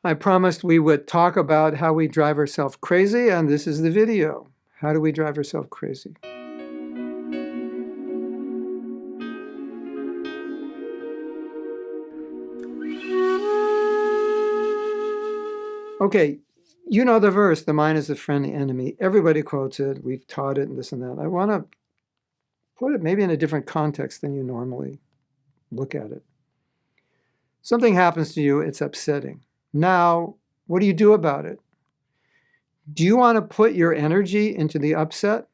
I promised we would talk about how we drive ourselves crazy, and this is the video. How do we drive ourselves crazy? Okay, you know the verse, the mind is the friend, the enemy. Everybody quotes it. We've taught it and this and that. I want to put it maybe in a different context than you normally look at it. Something happens to you, it's upsetting. Now, what do you do about it? Do you want to put your energy into the upset?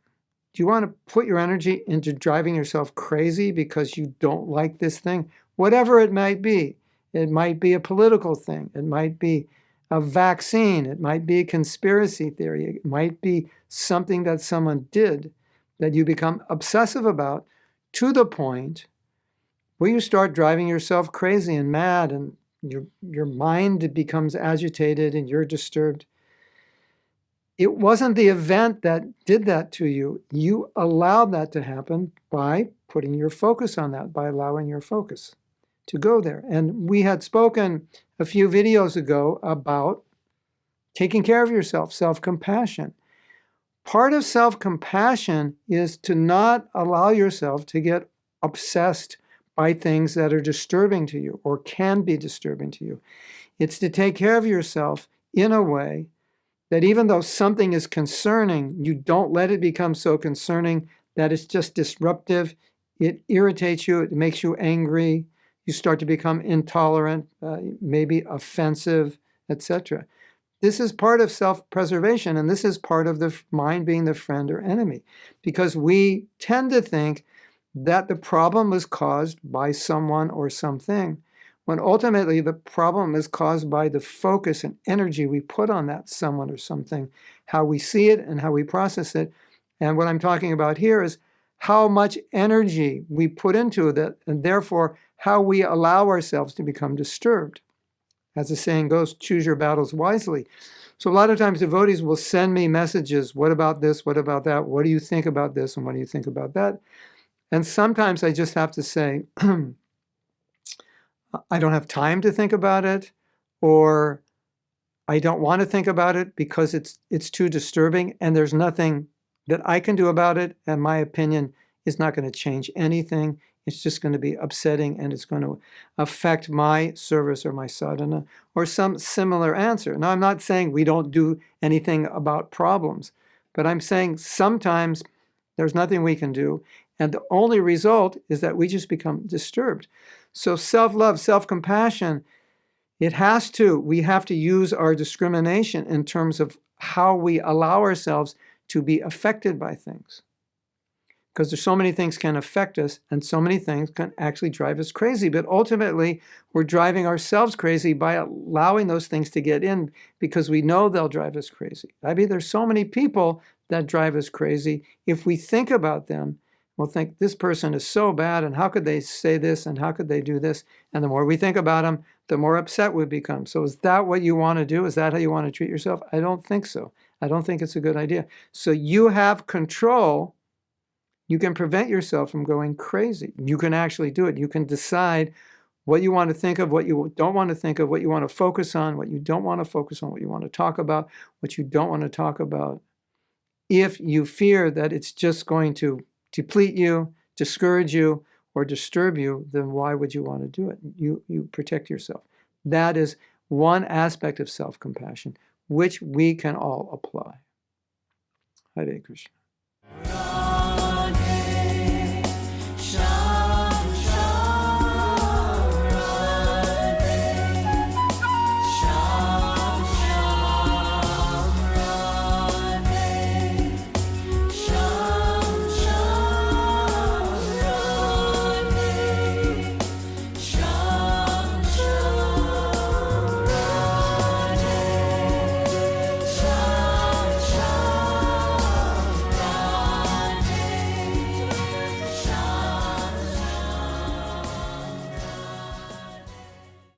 Do you want to put your energy into driving yourself crazy because you don't like this thing? Whatever it might be. It might be a political thing. It might be a vaccine. It might be a conspiracy theory. It might be something that someone did that you become obsessive about to the point where you start driving yourself crazy and mad, and your mind becomes agitated and you're disturbed. It wasn't the event that did that to you. You allowed that to happen by putting your focus on that, by allowing your focus to go there. And we had spoken a few videos ago about taking care of yourself, self-compassion. Part of self-compassion is to not allow yourself to get obsessed by things that are disturbing to you or can be disturbing to you. It's to take care of yourself in a way that even though something is concerning, you don't let it become so concerning that it's just disruptive. It irritates you. It makes you angry. You start to become intolerant, maybe offensive, etc. This is part of self-preservation, and this is part of the mind being the friend or enemy, because we tend to think that the problem was caused by someone or something, when ultimately the problem is caused by the focus and energy we put on that someone or something, how we see it and how we process it. And what I'm talking about here is how much energy we put into it, and therefore how we allow ourselves to become disturbed. As the saying goes, choose your battles wisely. So a lot of times devotees will send me messages, what about this, what about that, what do you think about this, and what do you think about that? And sometimes I just have to say, I don't have time to think about it, or I don't want to think about it because it's too disturbing, and there's nothing that I can do about it, and my opinion is not going to change anything. It's just going to be upsetting, and it's going to affect my service or my sadhana, or some similar answer. Now, I'm not saying we don't do anything about problems, but I'm saying sometimes there's nothing we can do, and the only result is that we just become disturbed. So self-love, self-compassion, we have to use our discrimination in terms of how we allow ourselves to be affected by things. Because there's so many things can affect us, and so many things can actually drive us crazy. But ultimately, we're driving ourselves crazy by allowing those things to get in because we know they'll drive us crazy. I mean, there's so many people that drive us crazy. If we think about them, we'll think, this person is so bad, and how could they say this, and how could they do this? And the more we think about them, the more upset we become. So is that what you want to do? Is that how you want to treat yourself? I don't think so. I don't think it's a good idea. So you have control. You can prevent yourself from going crazy. You can actually do it. You can decide what you want to think of, what you don't want to think of, what you want to focus on, what you don't want to focus on, what you want to talk about, what you don't want to talk about. If you fear that it's just going to deplete you, discourage you, or disturb you, then why would you want to do it? You protect yourself. That is one aspect of self-compassion, which we can all apply. Hare Krishna.